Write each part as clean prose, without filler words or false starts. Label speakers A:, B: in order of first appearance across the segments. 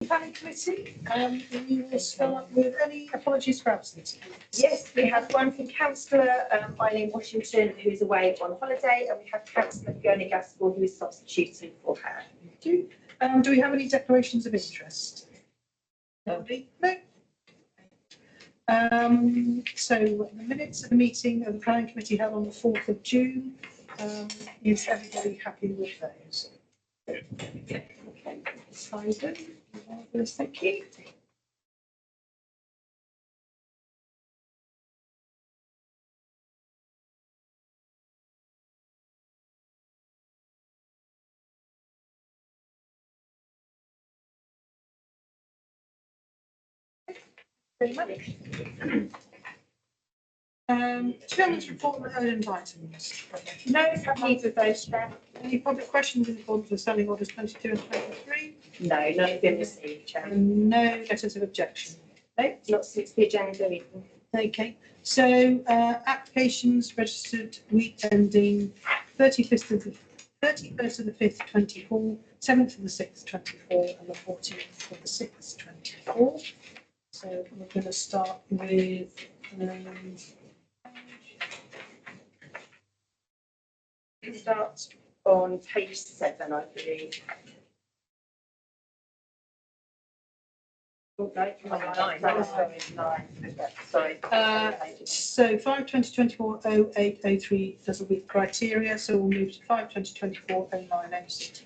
A: Planning Committee, we will start with any apologies for absence.
B: Yes, we have one from Councillor Eileen Washington, who's away on holiday, and we have Councillor Fiona Gaskell, who is substituting for her.
A: Do we have any declarations of interest? No. So the minutes of the meeting of the Planning Committee held on the 4th of June, is everybody happy with those? Okay. Simon, marvellous, thank you. Very much. Chairman's report on the urgent items.
B: No, have neither of those, Chair.
A: Any public questions in accordance with standing orders 22 and 23?
B: No, none have been received, Chair.
A: And no letters of objection.
B: No, not since the agenda either.
A: Okay, so applications registered week ending 31st of the 5th, 24, 7th of the 6th, 24, and the 14th of the 6th, 24. So we're going to start with
B: It starts on page 7, I believe. Oh, no, 9. Sorry, 9. Sorry.
A: so 5/20/24 doesn't meet criteria, so we'll move to 5/20/24 09/06.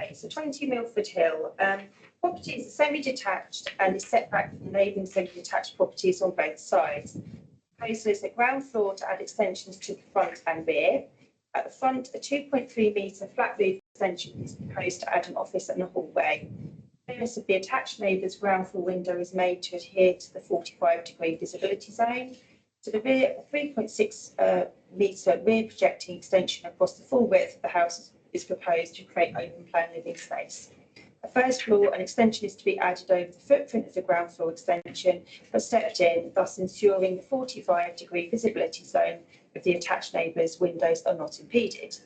B: Okay, so 20 Milford Hill. Property is semi-detached and is set back from neighbouring semi-detached properties on both sides. Proposal is a ground floor to add extensions to the front and rear. At the front, a 2.3 metre flat roof extension is proposed to add an office and a hallway. Clearance of the attached neighbour's ground floor window is made to adhere to the 45-degree visibility zone. To the rear, a 3.6 metre rear projecting extension across the full width of the house is proposed to create open plan living space. A first floor, an extension is to be added over the footprint of the ground floor extension, but stepped in, thus ensuring the 45-degree visibility zone of the attached neighbour's windows are not impeded.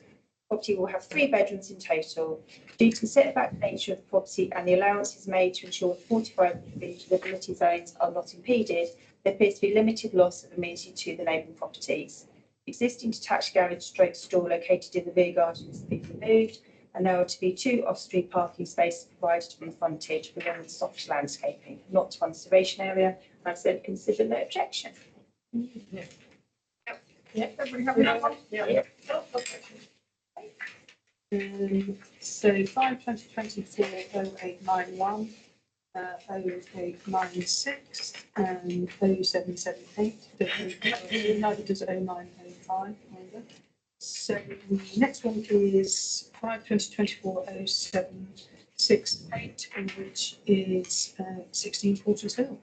B: Property will have 3 bedrooms in total. Due to the setback nature of the property and the allowances made to ensure the 45-degree visibility zones are not impeded, there appears to be limited loss of amenity to the neighbouring properties. Existing detached garage stroke store located in the rear garden has been removed, and there are to be 2 off-street parking spaces provided from the frontage within the soft landscaping, not to conservation area, and I've said consider no objection.
A: Yeah, everybody happy with that one?
B: Yeah.
A: So 5/20/24 0891, 0896, and 0778. Neither does 0905 either. So the next one is 5/20/24 0768, which is 16 Porters Hill.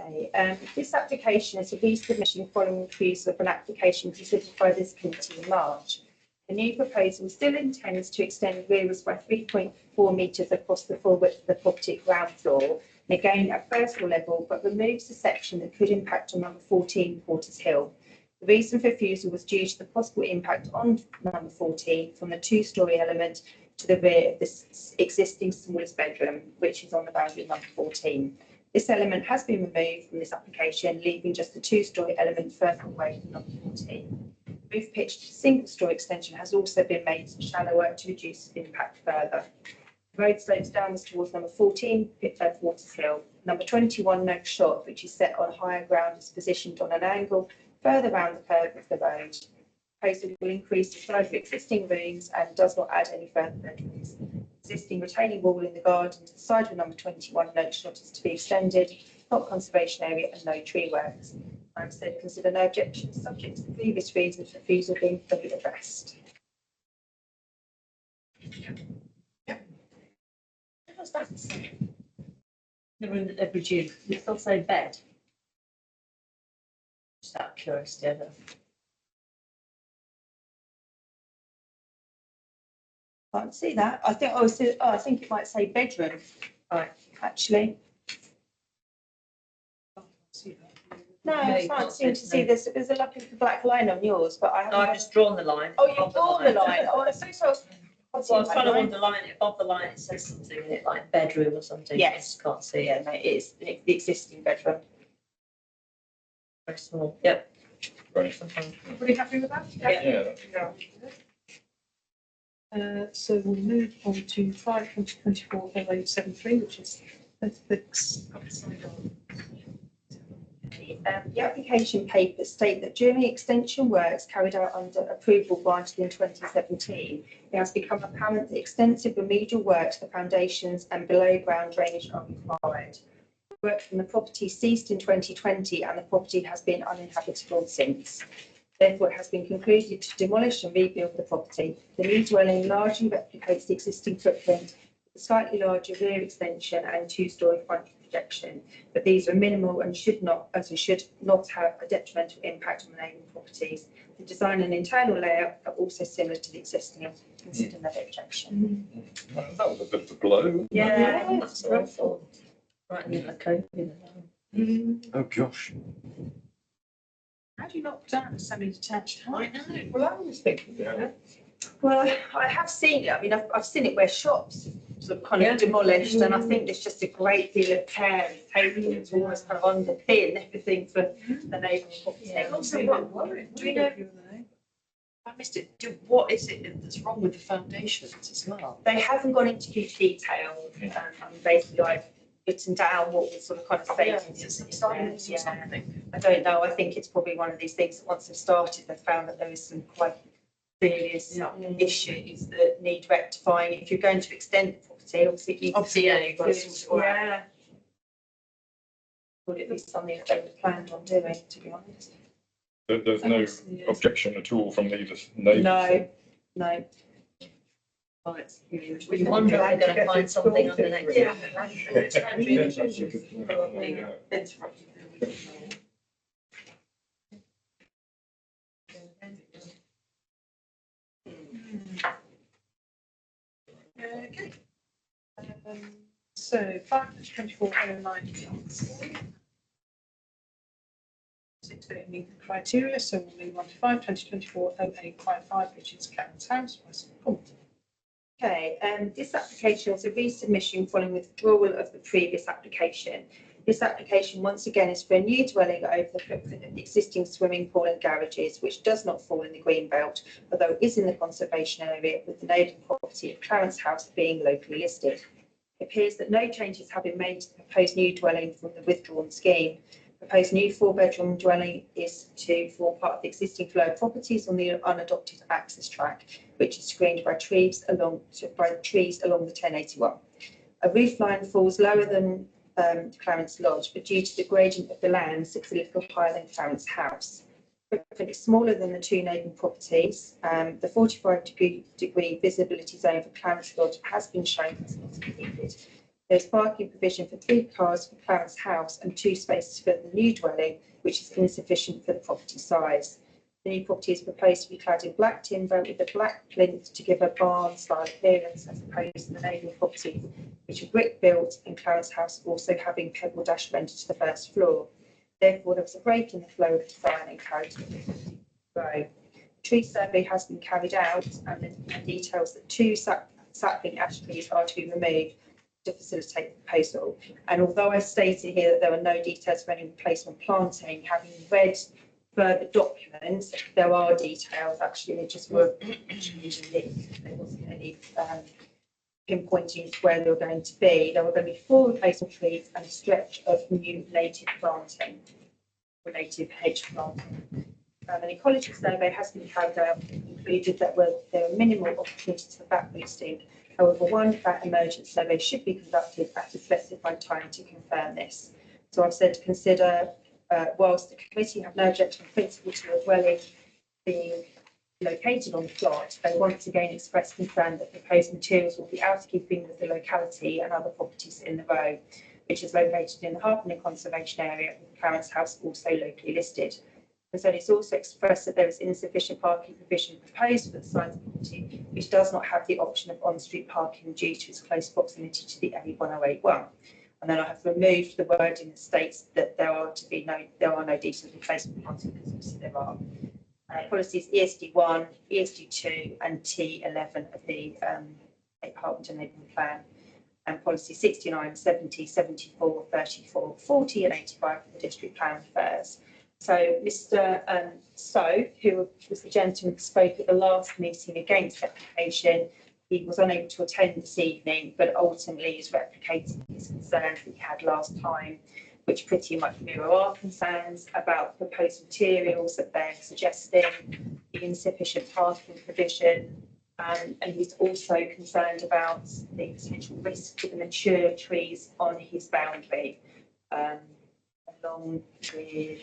B: Okay, this application is a resubmission following refusal of an application considered by this committee in March. The new proposal still intends to extend rears by 3.4 metres across the full width of the property ground floor, and again at first floor level, but removes the section that could impact on number 14 Porters Hill. The reason for refusal was due to the possible impact on number 14 from the 2-storey element to the rear of this existing smallest bedroom, which is on the boundary of number 14. This element has been removed from this application, leaving just the 2-storey element further away from number 14. The roof pitch to single-storey extension has also been made shallower to reduce impact further. The road slopes downwards towards number 14, Porters Hill. Number 21, no shot, which is set on higher ground, is positioned on an angle further round the curve of the road. Proposal will increase the size of existing rooms and does not add any further bedrooms. Existing retaining wall in the garden to the side of number 21 note shot is to be extended, not conservation area and no tree works. I've said consider no objections subject to the previous reasons for refusal being fully addressed.
C: What was that? The room that they've reduced, it's also bed. Just out of curiosity, I don't know.
B: Can't see that. I think I think it might say bedroom. Right, actually. No,
C: Yeah,
B: I
C: you
B: can't
C: can't
B: seem to
C: see
B: see,
C: it,
B: there's a like a black line on yours, but I
C: No, I've
B: haven't.
C: just drawn the line.
B: Oh, you've
C: above
B: drawn the line, oh, so I was.
C: Well, I was trying to underline it, above the line, it says something in it, like bedroom or something. I
B: Yes.
C: just can't see
B: Yeah,
C: it,
B: no, it is the existing bedroom.
C: very small, yep.
D: Right.
C: Sometimes.
A: Everybody happy with that?
C: Yeah.
D: Yeah.
A: So we'll move on to 5/2024 0873, which is ethics outside of.
B: The application papers state that during the extension works carried out under approval granted in 2017, it has become apparent that extensive remedial work to the foundations and below ground drainage are required. Work from the property ceased in 2020 and the property has been uninhabitable since. Therefore, it has been concluded to demolish and rebuild the property. The new dwelling largely replicates the existing footprint, with a slightly larger rear extension and two-storey front projection, but these are minimal and should not have a detrimental impact on the neighbouring properties. The design and internal layout are also similar to the existing. Consider no objection.
D: Well, that was a bit of a blow.
B: Yeah,
C: That's awful. Right in the middle of COVID.
D: Oh, gosh.
A: How do you knock down a semi-detached house?
C: I know.
B: Well, I was thinking.
D: Yeah.
B: Well, I have seen it. I mean, I've seen it where shops sort of kind of demolished, and I think there's just a great deal of care and taking to almost kind of underpin everything for the neighbouring property.
C: Yeah.
E: Also, do you know, I missed it, what is it that's wrong with the foundations as well?
B: They haven't gone into huge detail, and basically I've written down what was sort of kind of stated.
E: Is it subsidence or
B: Yeah.
E: something?
B: I don't know. I think it's probably one of these things that once they've started, they've found that there is some quite serious issues that need rectifying. If you're going to extend the property, obviously it needs
E: Obviously,
B: to
E: yeah,
B: be
E: you've got to sort it out.
B: Yeah. Would it be something that they were planned on doing, to be honest?
D: There's no objection at all from either neighbours.
B: No, no.
E: Right.
C: We wonder if we're going to find something under next year.
A: Okay. So 5/24/09. Six don't meet the criteria, so we'll move on to 5/2024/0855, which is Karen's house.
B: Okay, this application is a resubmission following withdrawal of the previous application. This application, once again, is for a new dwelling over the footprint of the existing swimming pool and garages, which does not fall in the green belt, although it is in the conservation area, with the neighbouring property of Clarence House being locally listed. It appears that no changes have been made to the proposed new dwelling from the withdrawn scheme. Proposed new four-bedroom dwelling is to form part of the existing flow of properties on the unadopted access track, which is screened by trees along the 1081. A roof line falls lower than Clarence Lodge, but due to the gradient of the land, sits a little higher than Clarence House. Footprint is smaller than the two neighbouring properties. The 45-degree visibility zone for Clarence Lodge has been shown as not completed. There's parking provision for 3 cars for Clarence House and 2 spaces for the new dwelling, which is insufficient for the property size. The new property is proposed to be clad in black timber with a black plinth to give a barn-style appearance, as opposed to the neighbouring properties, which are brick-built, and Clarence House also having pebble dash rented to the first floor. Therefore, there was a break in the flow of design and character of the property. A tree survey has been carried out, and it details that 2 sapling ash trees are to be removed to facilitate the proposal. And although I stated here that there were no details of any replacement planting, having read further documents, there are details. Actually, it just were there wasn't any pinpointing where they were going to be. There were going to be 4 replacement trees and a stretch of new native planting, or native hedge planting. An ecology survey has been carried out and concluded that there are minimal opportunities for bat boosting. However, one bat emergent survey should be conducted at a specified time to confirm this. So I've said to consider, whilst the committee have no objection in principle to a dwelling being located on the plot, they once again express concern that proposed materials will be out of keeping with the locality and other properties in the row, which is located in the Harpening Conservation Area, with Clarence House also locally listed. And so it's also expressed that there is insufficient parking provision proposed for the size of the property, which does not have the option of on-street parking due to its close proximity to the A1081. And then I have removed the wording that states that there are no decent replacement parking, because obviously there are. Policies ESD1, ESD2 and T11 of the Apartment Enabling Plan, and policy 69, 70, 74, 34, 40 and 85 of the district plan affairs. So Mr. So, who was the gentleman who spoke at the last meeting against application, he was unable to attend this evening, but ultimately is replicating his concerns that he had last time, which pretty much mirror our concerns about proposed materials that they're suggesting, the insufficient parking provision, and he's also concerned about the potential risk to the mature trees on his boundary, along with,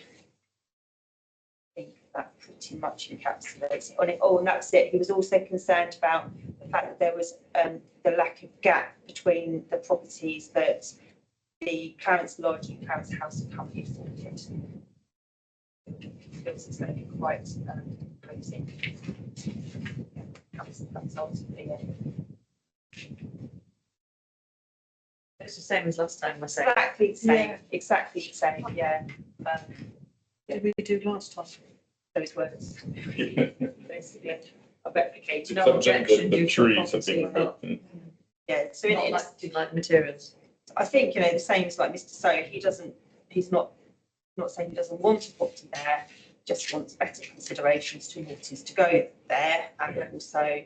B: I think that pretty much encapsulates it on it. Oh, and that's it. He was also concerned about the fact that there was the lack of gap between the properties that the Clarence Lodge and Clarence House are currently afforded. It feels it's going to be quite imposing. That's ultimately it.
C: It's the same as last time, I said.
B: Exactly the same.
A: Yeah.
B: Exactly the same. Yeah.
A: Did we do last time?
B: Those words. Basically, I replicated.
C: No
D: Subject
C: objection
D: that the
C: due to
D: trees have
C: property,
D: been.
C: not-
B: Yeah. So in
C: Not
B: it,
C: like, didn't like the materials.
B: I think, the same as like Mr. So, he's not saying he doesn't want a property there, just wants better considerations to what is to go there, and also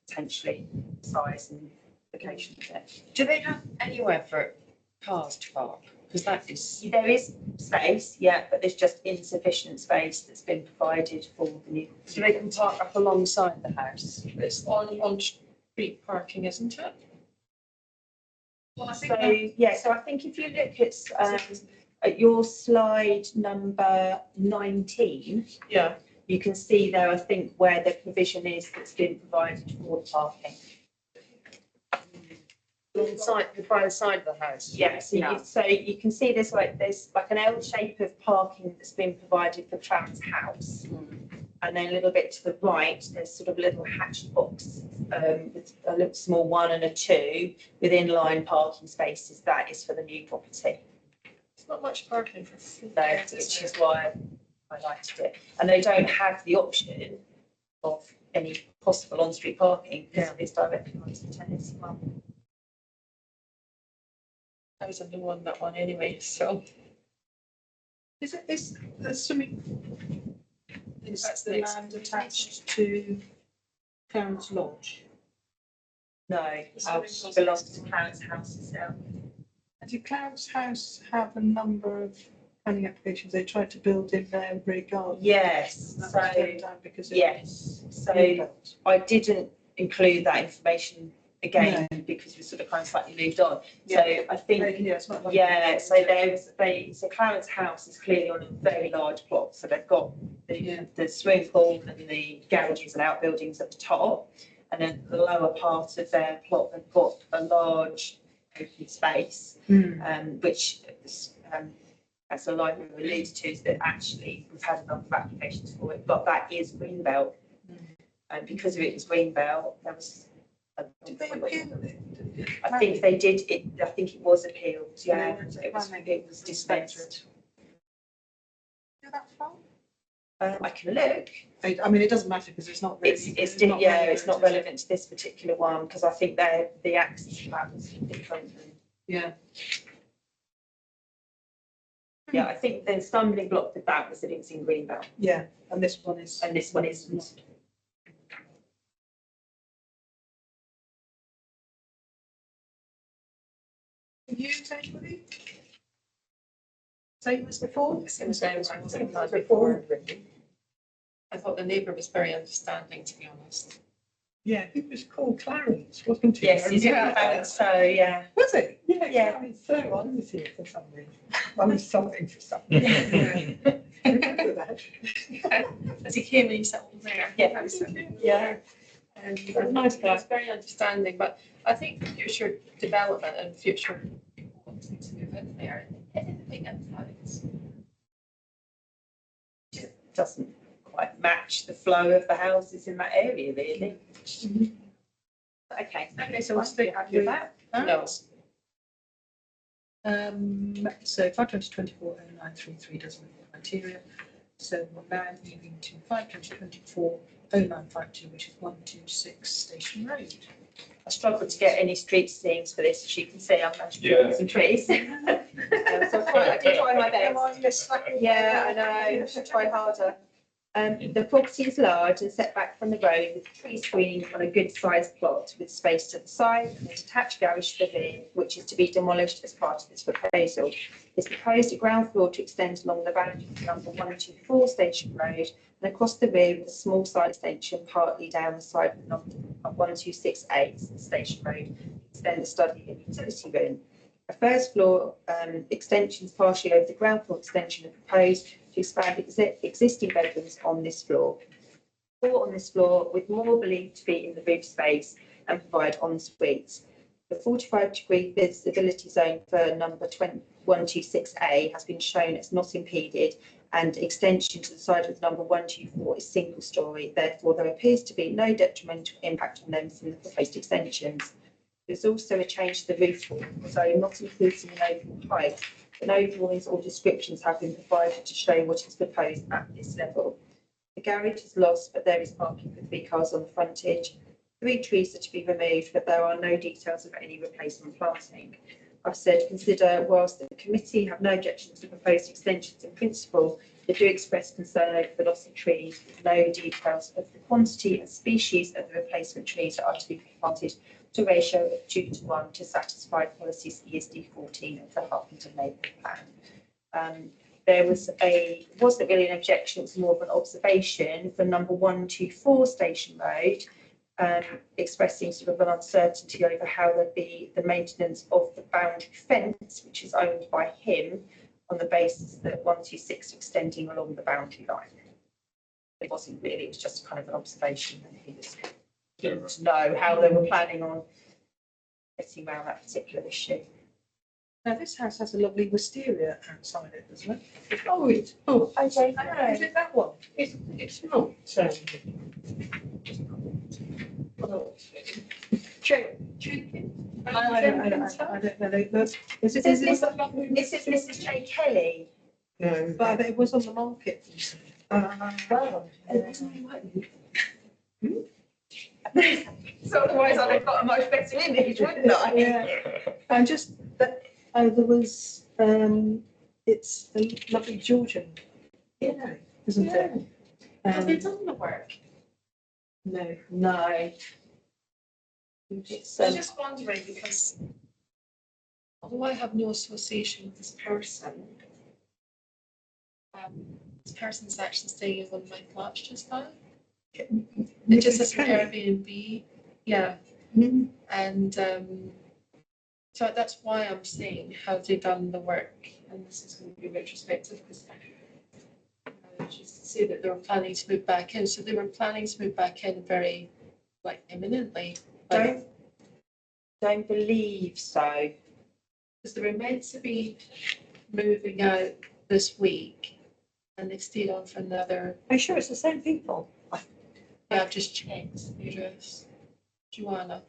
B: potentially size and location of it.
E: Do they have anywhere for cars to park? Because that is,
B: There is space, yeah, but there's just insufficient space that's been provided for the new.
E: so they can park up alongside the house. It's on street parking, isn't it?
A: Well, I
B: So, yeah, so I think if you look at your slide number 19,
E: Yeah.
B: you can see there, I think, where the provision is that's been provided for the parking.
E: Alongside, by the side of the house.
B: Yeah, so you can see there's like an L shape of parking that's been provided for Clarence House. And then a little bit to the right, there's sort of a little hatched box with a little small 1 and a 2 with inline parking spaces. That is for the new property.
E: It's not much parking for food.
B: So, which is why I liked it. And they don't have the option of any possible on-street parking because it's directly onto the tennis as well.
E: I was only on that one anyway, so.
A: Is it this, there's something, is
E: That's
A: the
E: the
A: land attached to Clarence Lodge?
B: No, house belongs to Clarence House itself.
A: And did Clarence House have a number of planning applications they tried to build in their rear garden?
B: Yes,
A: That
B: so,
A: was turned down because it
B: yes,
A: was
B: so
A: rebuilt.
B: I didn't include that information again because we sort of kind of slightly moved on. So I think,
A: Yeah, it's not like-
B: yeah, so so Clarence House is clearly on a very large plot. So they've got the swimming pool and the garages and outbuildings at the top. And then the lower part of their plot, they've got a large open space, which, as the library alluded to, is that actually we've had a number of applications for it, but that is Greenbelt. And because of it was Greenbelt, there was.
A: Did they appeal it?
B: I think they did it. I think it was appealed. Yeah,
A: Yeah,
B: it was dismissed.
A: Go that far?
B: I can look.
A: I mean, it doesn't matter because it's not really.
B: It's not relevant to this particular one because I think the access to that was different.
A: Yeah.
B: Yeah, I think the stumbling block with that was that it was in Greenbelt
A: Yeah, and this one is.
B: and this one isn't.
A: Use anybody? Same as before?
E: Same as
A: Before.
E: I thought the neighbour was very understanding, to be honest.
F: Yeah, he was called Clarence, wasn't he?
B: Yes, it's
F: Yeah.
B: so yeah.
F: Was it? Yeah,
B: Yeah.
F: Clarence, so I was here for some reason. I was solving for something. Remember that?
E: As he came and he settled there.
B: Yeah.
E: Yeah. And he was nice guy, very understanding, but I think for future development and future people wanting to move in there, anything influence.
B: Doesn't quite match the flow of the houses in that area, really. Okay, so we'll stick with that.
E: No,
A: So 5/20/24/0933 doesn't meet the criteria. So we're now moving to 5/20/24/0952, which is 126 Station Road.
B: I struggled to get any street scenes for this, as you can see, I've managed to
D: Yeah.
B: put some trees. So I did try my best.
F: Come on, you're slacking.
B: Yeah, I know, I should try harder. The property is large and set back from the road with tree screening on a good sized plot with space to the side and a detached garage to the rear, which is to be demolished as part of this proposal. It's proposed a ground floor to extend along the boundary of number 124 Station Road and across the rear with a small side extension partly down the side of number 1268 Station Road, extend the study and utility room. A first floor extensions partially over the ground floor extension are proposed to expand existing bedrooms on this floor. 4 on this floor, with more believed to be in the roof space and provide en suites. The 45-degree visibility zone for number 126A has been shown as not impeded, and extension to the side of number 124 is single story. Therefore, there appears to be no detrimental impact on them from the proposed extensions. There's also a change to the roof form, so not including an overall height, but no drawings or descriptions have been provided to show what is proposed at this level. The garage is lost, but there is parking for 3 cars on the frontage. 3 trees are to be removed, but there are no details of any replacement planting. I've said consider, whilst the committee have no objection to the proposed extensions in principle, they do express concern over the loss of trees, with no details of the quantity and species of the replacement trees that are to be planted to a ratio of 2:1 to satisfy policies ESD 14 of the Harpenden Neighbourhood Plan. There wasn't really an objection, it was more of an observation for number 124 Station Road, expressing sort of an uncertainty over how there'd be the maintenance of the boundary fence, which is owned by him, on the basis that 126 extending along the boundary line. It wasn't really, it was just kind of an observation, and he was keen to know how they were planning on getting around that particular issue.
A: Now, this house has a lovely wisteria outside it, doesn't it?
F: Oh, it's, oh,
B: Okay,
A: Is it that one?
F: it's not.
A: I don't know. Is it?
B: This is Mrs. J. Kelly.
F: No.
A: But it was on the market.
F: Well,
B: So otherwise I'd have got a much better image, wouldn't I?
A: Yeah, and just that, there was, it's a lovely Georgian,
F: yeah.
A: isn't it?
E: Have they done the work?
A: No.
B: No. It's,
E: I was just wondering because although I have no association with this person's actually staying in one of my flats just now. It just has an Airbnb, yeah.
A: Mhm.
E: And so that's why I'm saying how they done the work, and this is going to be retrospective because just say that they were planning to move back in, so they were planning to move back in very imminently.
B: don't believe so.
E: Because they were meant to be moving out this week, and they've stayed on for another.
F: Are you sure it's the same people?
E: Yeah, I've just checked the address. Joanna.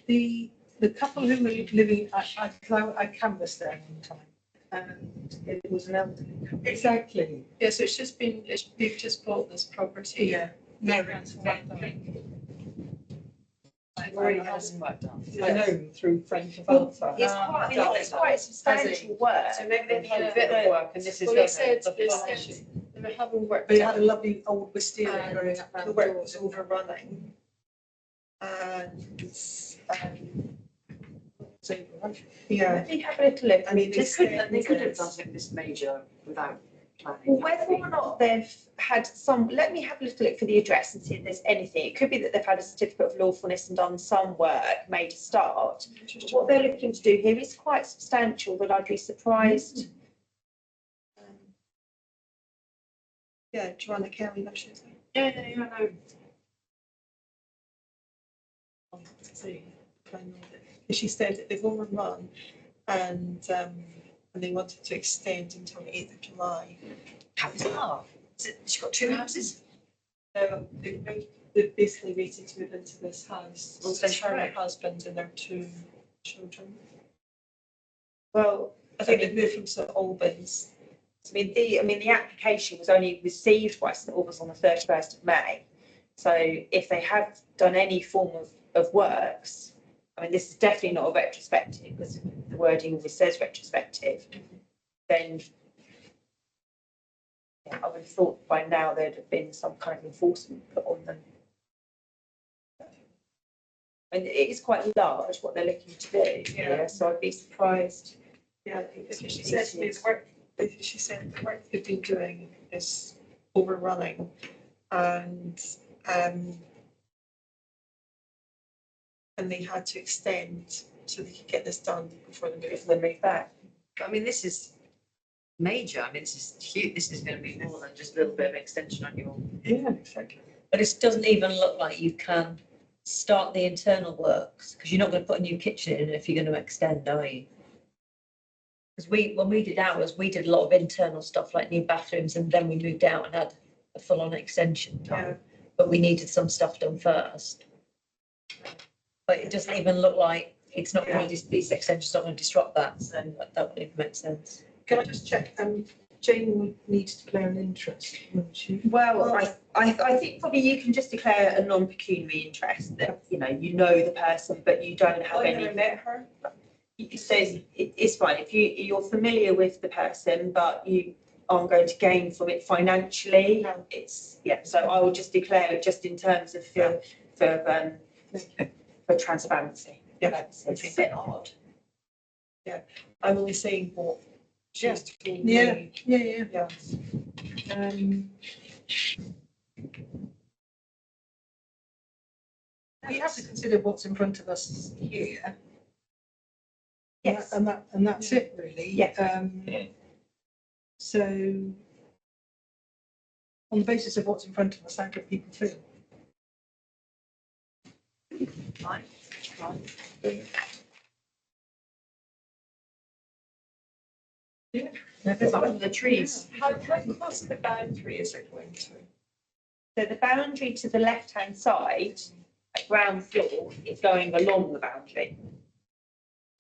A: The couple who were living, I canvassed there one time, and it was an elderly couple.
F: Exactly.
E: Yeah, so they've just bought this property.
A: Yeah.
F: No,
A: I've
F: already had some work done. I know through friends of Alpha.
B: It's quite substantial work.
C: So maybe they've had a bit of work and this is.
E: Well, they said they were having work.
A: They had a lovely old wisteria
E: And
A: going up
F: The
A: around
F: work
A: doors.
F: was overrunning. And,
A: It's over, right?
F: yeah,
B: Let me have a little look.
F: I mean,
C: They could have done something this major without planning.
B: Well, whether or not they've had some, let me have a little look for the address and see if there's anything. It could be that they've had a certificate of lawfulness and done some work, made a start. But what they're looking to do here is quite substantial, that I'd be surprised.
A: Yeah, Joanna Kelly, no, she's.
C: Yeah, I know.
F: she said that they've overrun and they wanted to extend until the 8th of July.
C: She's got 2 houses?
F: They've basically waited to move into this house.
C: On
F: It's
C: Station
F: her
C: Road.
F: husband and their 2 children.
B: Well,
F: I think they've moved from St Albans.
B: I mean, the application was only received by St Albans on the 31st of May. So if they have done any form of works, I mean, this is definitely not a retrospective because the wording always says retrospective, then yeah, I would have thought by now there'd have been some kind of enforcement put on them. And it is quite large what they're looking to do, yeah, so I'd be surprised.
F: Yeah, she said to me the work, she said the work they've been doing is overrunning and they had to extend so they could get this done before they
B: If
F: move.
B: they move back.
C: I mean, this is major. I mean, this is huge. This is going to be more than just a little bit of extension on your.
F: Yeah, exactly.
C: But it doesn't even look like you can start the internal works because you're not going to put a new kitchen in if you're going to extend, are you? Because when we did ours, we did a lot of internal stuff like new bathrooms, and then we moved out and had a full-on extension
F: Yeah.
C: time. But we needed some stuff done first. But it doesn't even look like it's not going to, this extension's not going to disrupt that, so that would even make sense.
A: Can I just check, Jane would need to declare an interest, wouldn't she?
B: Well, I think probably you can just declare a non-pecuniary interest that, you know the person, but you don't have
F: I
B: any.
F: never met her.
B: It says it's fine if you're familiar with the person, but you aren't going to gain from it financially.
F: No.
B: It's, yeah, so I will just declare it just in terms of for transparency.
F: Yeah.
B: It's a bit odd.
F: I'm only saying what she's told me.
A: Yeah, yeah,
F: Yeah.
A: We have to consider what's in front of us here.
B: Yes.
A: And that's it, really.
B: Yeah.
A: So, on the basis of what's in front of us, how do people feel?
B: Fine.
C: Apart from the trees.
F: How close to the boundary is it going to?
B: So the boundary to the left-hand side, at ground floor, is going along the boundary.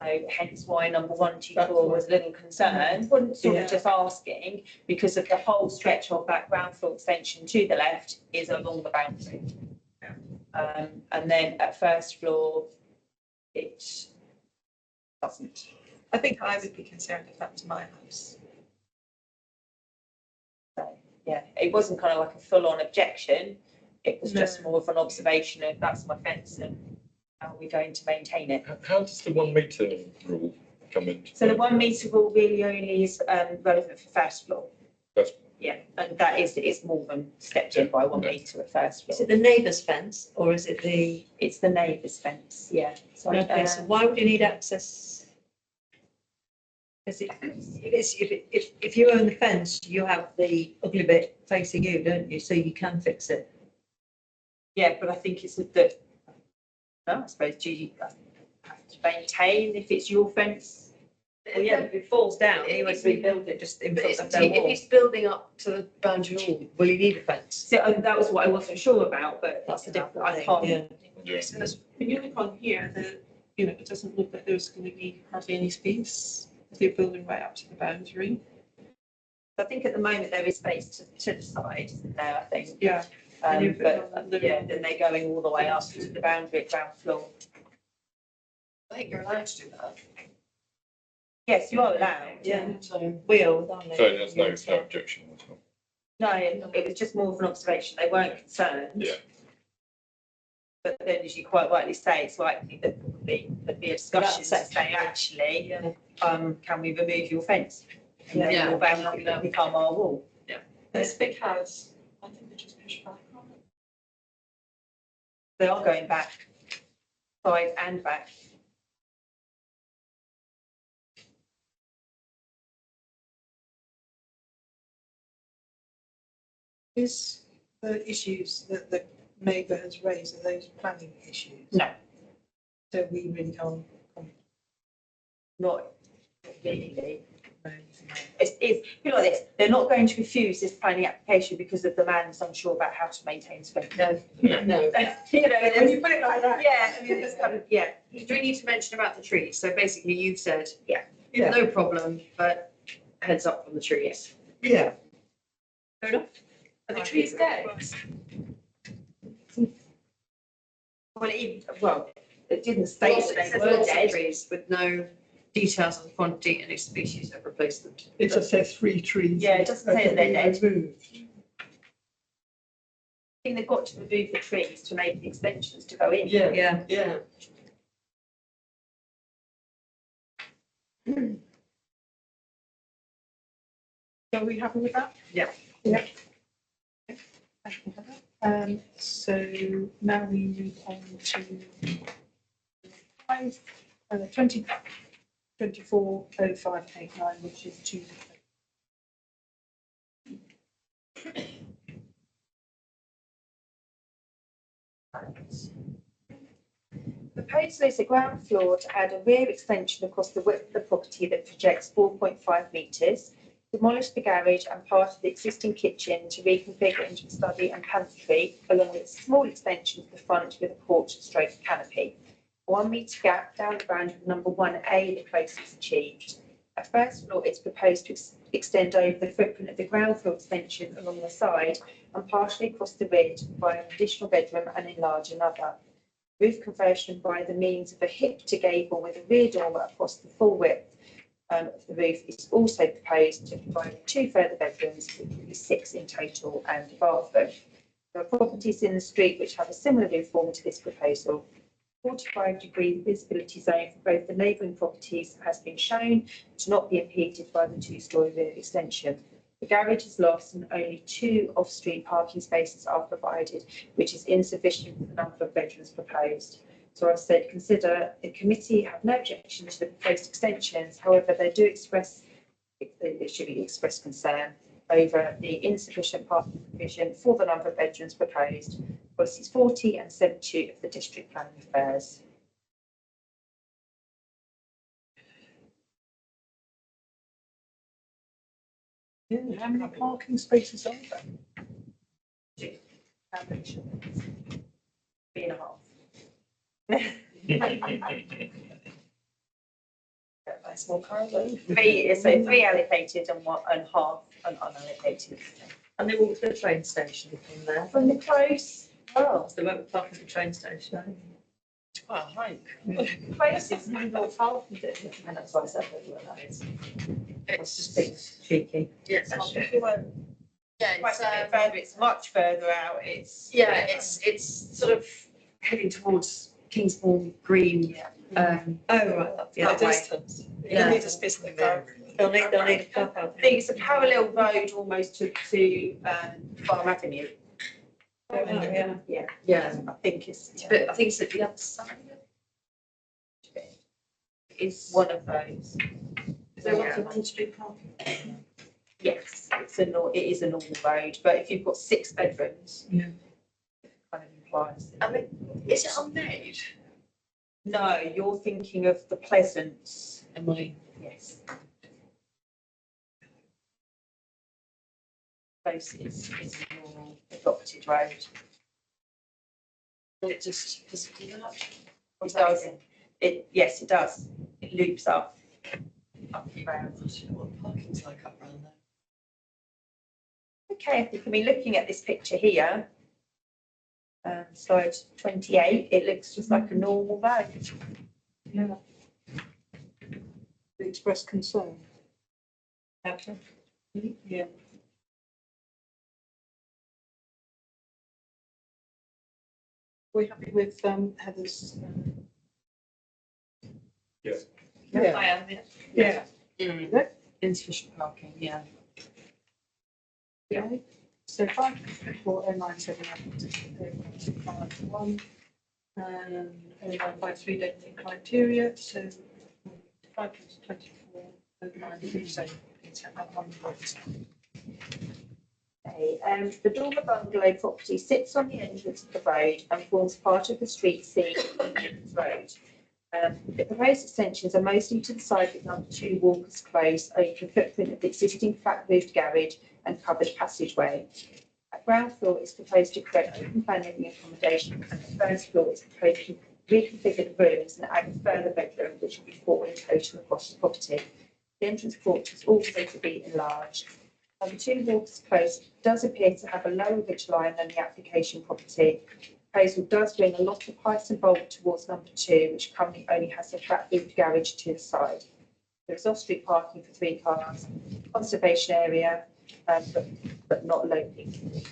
B: So hence why number 124 was a little concerned, wasn't sort of just asking, because of the whole stretch of that ground floor extension to the left is along the boundary. And then at first floor, it doesn't.
F: I think I would be concerned if that was my house.
B: So, yeah, it wasn't kind of like a full-on objection. It was just more of an observation of that's my fence and how are we going to maintain it.
D: How does the 1 metre rule come into?
B: So the 1 metre rule really only is relevant for first floor.
D: That's-
B: Yeah, and that is more than stepped in by 1 metre at first
C: Is
B: floor.
C: it the neighbour's fence or is it the?
B: It's the neighbour's fence, yeah. So,
C: Okay, so why would you need access? Because if you own the fence, you have the ugly bit facing you, don't you? So you can fix it.
B: yeah, but I think it's that, no, I suppose, do you have to maintain if it's your fence?
C: Well, yeah, if it falls down, you would rebuild it just in
E: But
C: front
E: if
C: of the wall.
E: he's building up to the boundary wall,
C: Will you need a fence?
B: So that was what I wasn't sure about, but
C: That's a
B: you know,
C: different
B: I
C: thing,
B: can't.
C: yeah.
D: Yeah.
F: So there's, when you look on here, it doesn't look like there's going to be hardly any space. If they're building right up to the boundary.
B: I think at the moment there is space to the side, isn't there, I think.
F: Yeah. And you've
B: But
F: got the-
B: yeah, then they're going all the way up to the boundary at ground floor.
E: I think you're allowed to do that.
B: Yes, you are allowed.
C: Yeah.
E: So
C: We are, aren't
D: So there's no objection at all.
B: No, it was just more of an observation. They weren't concerned.
D: Yeah.
B: But then, as you quite rightly say, it's likely that probably there'd be a discussion to
C: That's
B: say, actually,
C: Yeah.
B: can we remove your fence? And then
E: Yeah.
B: your boundary will become our wall.
F: This big house, I think they just push back on it.
B: They are going back, side and back.
A: Is the issues that the neighbour has raised, are those planning issues?
B: No.
A: So we really can't.
B: Not really. It's you know this. They're not going to refuse this planning application because of the man's unsure about how to maintain space.
C: No.
E: no.
B: You know,
F: When you put it like that.
B: yeah, I mean, it's kind of, yeah.
E: Do we need to mention about the trees? So basically you've said,
F: Yeah, Yeah.
G: No problem, but heads up from the trees.
F: Yeah.
C: Fair enough.
E: Are the trees dead?
B: Well, it didn't state
G: Lots- it
B: they
G: says
B: were
G: lots of
B: dead.
G: trees with no details of the quantity and species that replaced them.
F: It just says 3 trees.
B: Yeah, it doesn't say
F: have
B: they're
F: been
B: dead.
F: removed.
B: I think they've got to remove the trees to enable the extensions to go in.
F: Yeah,
C: Yeah.
F: yeah.
A: Are we happy with that?
G: Yeah.
A: Yeah. Thank you, Heather. So now we move on to 2024-0589, which is Tuesday.
B: Proposal is a ground floor to add a rear extension across the width of the property that projects 4.5 metres, demolish the garage and part of the existing kitchen to reconfigure into a study and pantry, along with a small extension to the front with a porch stroke canopy. A 1 metre gap down the ground of number 1A, the closest achieved. At first floor, it's proposed to extend over the footprint of the ground floor extension along the side and partially across the rear to provide an additional bedroom and enlarge another. Roof conversion by the means of a hip to gable with a rear dormer across the full width of the roof is also proposed to provide 2 further bedrooms, which will be 6 in total, and a bathroom. There are properties in the street which have a similar roof form to this proposal. 45-degree visibility zone for both the neighbouring properties has been shown to not be impeded by the 2-storey rear extension. The garage is lost and only 2 off-street parking spaces are provided, which is insufficient for the number of bedrooms proposed. So I've said, consider the committee have no objection to the proposed extensions. However, they do express, it should be expressed concern over the insufficient parking provision for the number of bedrooms proposed. Policies 40 and 72 of the District Planning Affairs.
A: Yeah, how many parking spaces are there?
B: 2.
A: How many?
B: 3.5.
F: Nice small car though.
B: 3 allocated and 1.5 unallocated.
C: And they walk to the train station from there.
B: From the close,
C: Oh, they won't park at the train station.
F: Wow, hike.
B: close is not far from it, and that's why I said that is.
C: It's just being cheeky.
E: Yeah,
B: Quite
E: it's,
B: a bit further, it's much further out, it's.
E: it's sort of heading towards Kingsbourne Green.
C: Oh, right.
F: Yeah,
C: Yeah.
F: distance.
C: Yeah.
F: You need a space in the car.
C: They'll need a car park.
B: I think it's a parallel road almost to Farm Avenue.
C: Oh, yeah.
B: Yeah,
E: Yeah,
B: I think it's,
E: but I think it's at the other side.
B: it's one of those.
A: Is there lots of on-street parking?
B: Yes, it is a normal road, but if you've got 6 bedrooms.
A: Yeah.
B: It kind of implies.
E: I mean, is it unmade?
B: No, you're thinking of the Pleasance.
E: Am I?
B: Yes. Close is a normal adopted road.
E: It just does it do that?
B: It does. Yes, it does. It loops up around.
E: I don't know what parking's like up around there.
B: Okay, I think I mean looking at this picture here, slide 28, it looks just like a normal road.
A: Yeah. They express concern. Yeah. We're happy with Heather's.
D: Yes.
A: Yeah.
E: I am,
A: Yeah.
E: insufficient parking, yeah.
A: Okay, so 5.097 093 don't meet criteria, so 5.24 so it's on the board.
B: Okay, the Dormer Bungalow property sits on the entrance of the road and forms part of the street C on the road. The proposed extensions are mostly to the side of number 2 Walker's Close over the footprint of the existing flat roofed garage and covered passageway. At ground floor, it's proposed to create open plan living accommodation, and the first floor is proposed to reconfigure the rooms and add a further bedroom, which will be 4 in total across the property. The entrance porch is also to be enlarged. Number 2, Waters Close does appear to have a lower ridge line than the application property. Proposal does bring a lot of height and bulk towards number 2, which currently only has a flat roof garage to the side. There is off-street parking for 3 cars, conservation area, but not loading.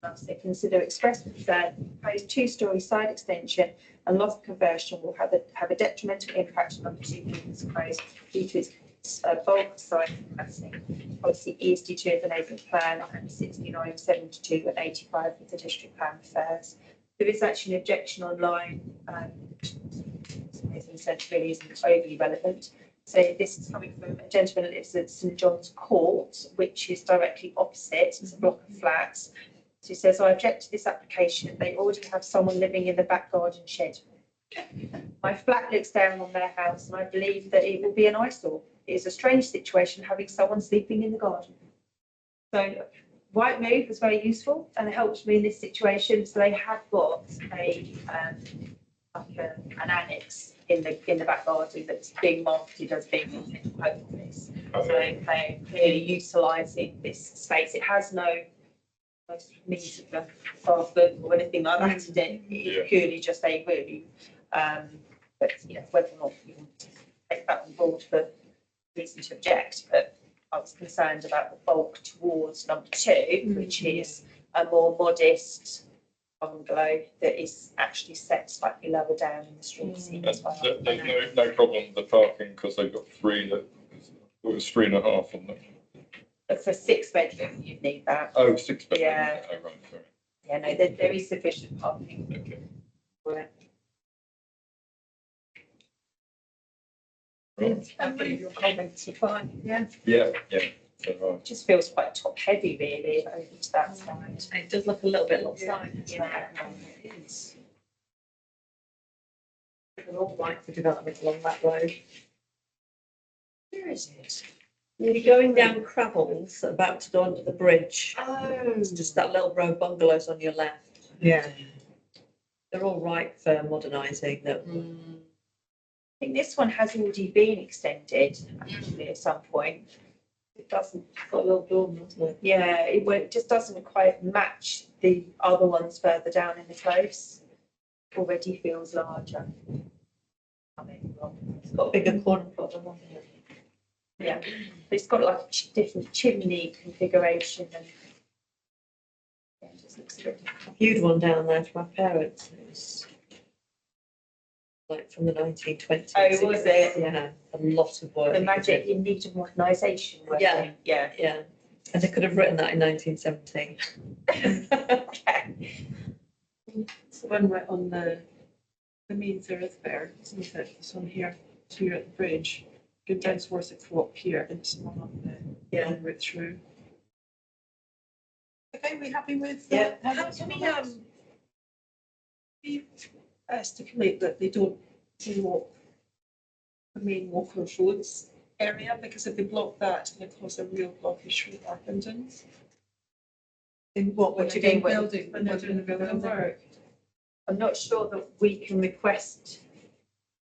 B: As they consider express concern, proposed 2-storey side extension and loft conversion will have a detrimental impact on number 2 Waters Close due to its bulk size capacity. Policy ESD2 of the neighbourhood plan and 6972 and 85 of the district plan refers. There is actually an objection online. It really isn't overly relevant. So this is coming from a gentleman that lives at St John's Court, which is directly opposite. It's a block of flats. So he says, I object to this application. They already have someone living in the back garden shed. My flat looks down on their house and I believe that it will be an eyesore. It is a strange situation having someone sleeping in the garden. So White Move was very useful and it helped me in this situation. So they have got an annex in the back garden that's being marketed as being a home office. So they're clearly utilising this space. It has no means of a bathroom or anything like that in it. It's purely just a room. But whether or not you want to take that on board for reason to object, but I was concerned about the bulk towards number 2, which is a more modest bungalow that is actually set slightly lower down in the street scene as well.
D: There's no problem with the parking because they've got 3 that it was 3.5 on them.
B: For 6 bedroom, you'd need that.
D: Oh, 6 bedroom.
B: Yeah.
D: Oh, right, sorry.
B: Yeah, no, there is sufficient parking
D: Okay.
B: for it.
F: Your comments are fine.
B: Yeah,
D: Yeah. So,
B: it just feels quite top heavy really over to that side.
C: It does look a little bit lopsided.
B: Yeah.
C: It is. We're all right for development along that road.
B: Where is it?
C: You're going down Cravels, about to go under the bridge.
B: Oh.
C: It's just that little row of bungalows on your left.
F: Yeah.
C: They're all right for modernising that.
B: I think this one has already been extended actually at some point. It doesn't,
C: Got a little dorm, doesn't it?
B: yeah, it just doesn't quite match the other ones further down in the close. Already feels larger. I may be wrong.
C: It's got a bigger corner problem, hasn't it?
B: Yeah, but it's got like a different chimney configuration and yeah, it just looks a bit different.
C: I viewed one down there for my parents. It was like from the 1920s.
B: Oh, was it?
C: Yeah, a lot of work.
B: Imagine in need of modernisation.
C: Yeah.
B: Yeah.
C: Yeah, and they could have written that in 1917.
B: Okay.
F: So one right on the main thoroughfare, isn't it? This one here, so you're at the bridge, go down towards the co-op here, and it's one on the
C: Yeah.
F: route through.
A: Okay, we happy with?
C: Yeah.
F: How can we stipulate that they don't block the main Walker Roads area, because if they block that, it's going to cause a real blockage for Orpingtons.
A: In what,
B: What do you mean, when-
A: building,
F: When they're doing the building work.
B: I'm not sure that we can request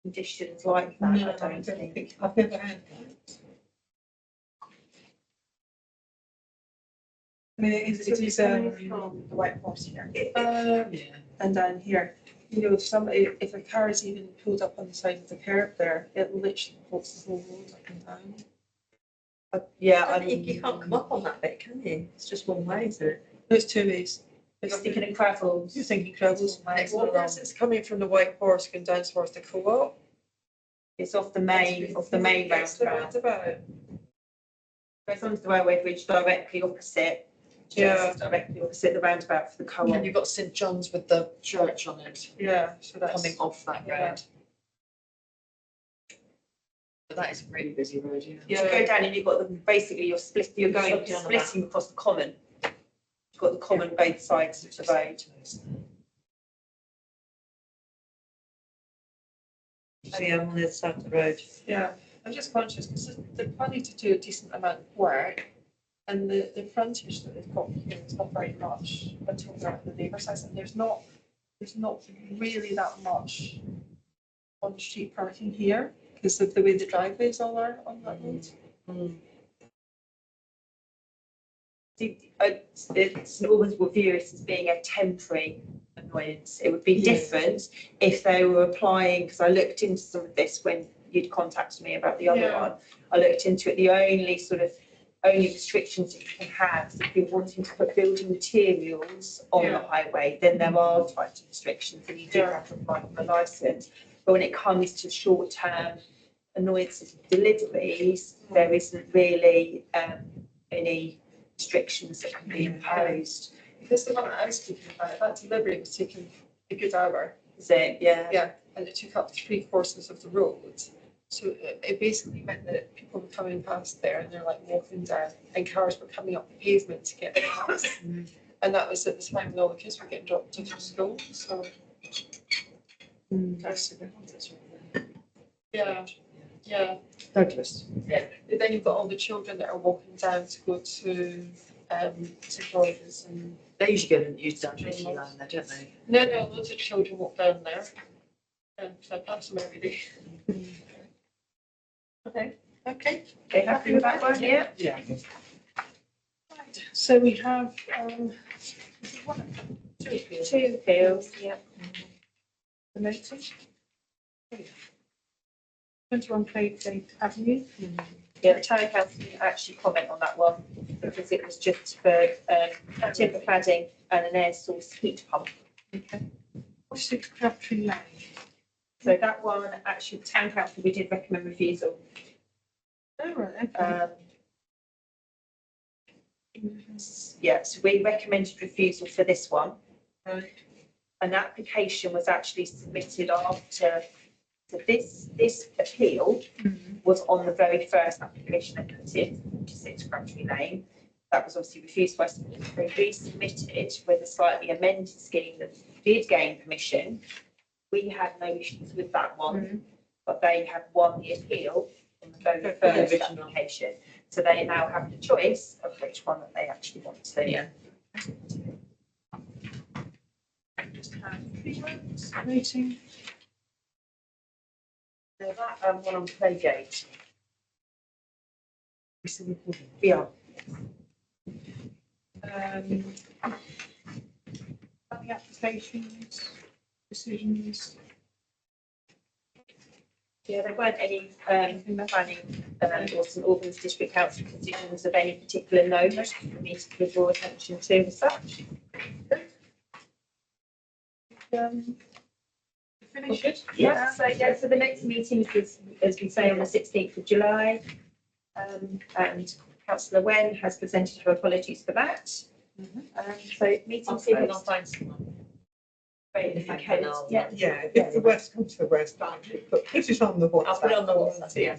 B: conditions like that,
A: No,
B: I don't think.
A: I've never had that. I mean, it is,
F: from the White Horse here. And down here, you know, if a car is even pulled up on the side of the curb there, it literally pulls the whole road up and down.
B: Yeah,
C: You can't come up on that bit, can you? It's just one way, isn't it?
F: There's 2 ways.
B: you're thinking of Cravels.
F: You're thinking Travels.
B: Nice.
F: Well, it's coming from the White Horse going down towards the co-op.
B: It's off the main
F: It's the
B: roundabout.
F: roundabout.
B: Goes onto the railway bridge directly opposite.
F: Yeah.
B: Directly opposite the roundabout for the co-op.
G: And you've got St John's with the church on it,
F: Yeah, so that's
G: coming off that
F: yeah.
G: road. But that is a really busy road, yeah.
B: You go down and you've got basically you're splitting across the common. You've got the common both sides of the road.
C: Oh, yeah, I'm on the other side of the road.
F: Yeah, I'm just conscious because they're planning to do a decent amount of work, and the frontage that they've got here is not very much until they're at the neighbour's house, and there's not really that much on street parking here because of the way the driveways all are on that road.
B: St Albans will view it as being a temporary annoyance. It would be
F: Yeah.
B: different if they were applying, because I looked into some of this when you'd contacted me about the other
E: Yeah.
B: one. I looked into it, the only restrictions that you can have is if you're wanting to put building materials on the
E: Yeah.
B: highway, then there are types of restrictions and you do
E: Yeah.
B: have to apply for a licence. But when it comes to short-term annoyances of deliveries, there isn't really any restrictions that can be imposed.
F: Because the one that I was speaking about, that delivery was taking a good hour.
B: Is it? Yeah.
F: Yeah, and it took up 3/4 of the road. So it basically meant that people were coming past there and they're like walking down and cars were coming up the pavement to get past. And that was at the time when all the kids were getting dropped off from school, so. Yeah, yeah.
A: Douglas.
F: Then you've got all the children that are walking down to go to Lloyd's and.
H: They usually go and use down Tracy line there, don't they?
F: No, loads of children walk down there. And so I pass them every day.
B: Okay.
A: Okay.
B: Okay, happy with that one? Yeah.
H: Yeah.
A: Right. So we have, two appeals.
B: Two appeals, yeah.
A: The noting. 21 Playgate Avenue.
B: Yeah, the town council didn't actually comment on that one because it was just for timber cladding and an air source heat pump.
A: Okay. 46 Crabtree Lane.
B: So that one, actually, the town council, we did recommend refusal.
A: Oh, right, okay.
B: Yeah, so we recommended refusal for this one.
A: Right.
B: An application was actually submitted after, so this appeal was on the very first application that put in, 46 Crabtree Lane. That was obviously refused by us. They resubmitted with a slightly amended scheme that did gain permission. We had no issues with that one, but they have won the appeal on the very first
H: original.
B: application. So they now have the choice of which one that they actually want to.
H: Yeah.
A: Just have 3 votes. Rating.
B: So that one on Playgate.
H: We still recording?
B: Yeah.
A: Planning applications, decisions.
B: Yeah, there weren't any planning or St Albans District Council decisions of any particular note for me to draw attention to as such.
A: Finish it.
B: Yeah, so the next meeting is, as we say, on the 16th of July. And Councillor Wen has presented her apologies for that. So meeting
C: I'll see if I
B: closed.
C: can find someone.
B: Great, if you can, yeah.
I: Yeah, if the worst comes to the worst, I'll put it on the WhatsApp.
C: I'll put it on the WhatsApp, yeah.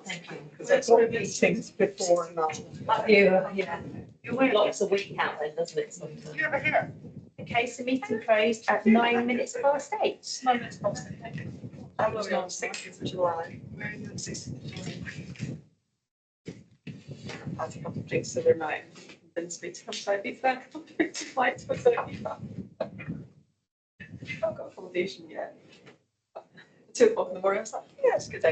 I: Thank you. Because I've got meetings before and after.
C: Yeah. Lots a week out then, doesn't it? sometimes?
A: You're over here.
B: Okay, so meeting closed at 9 minutes past 8.
A: 9 minutes past 8.
F: I'm going on 6th of July.
A: Where are you on 6th of July?
F: I've had a couple of drinks the other night. Convinced me to come to Ibiza. I'm going to fly to Ibiza. I've got accommodation yet. 2 o'clock in the morning, I was like, yeah, it's a good day.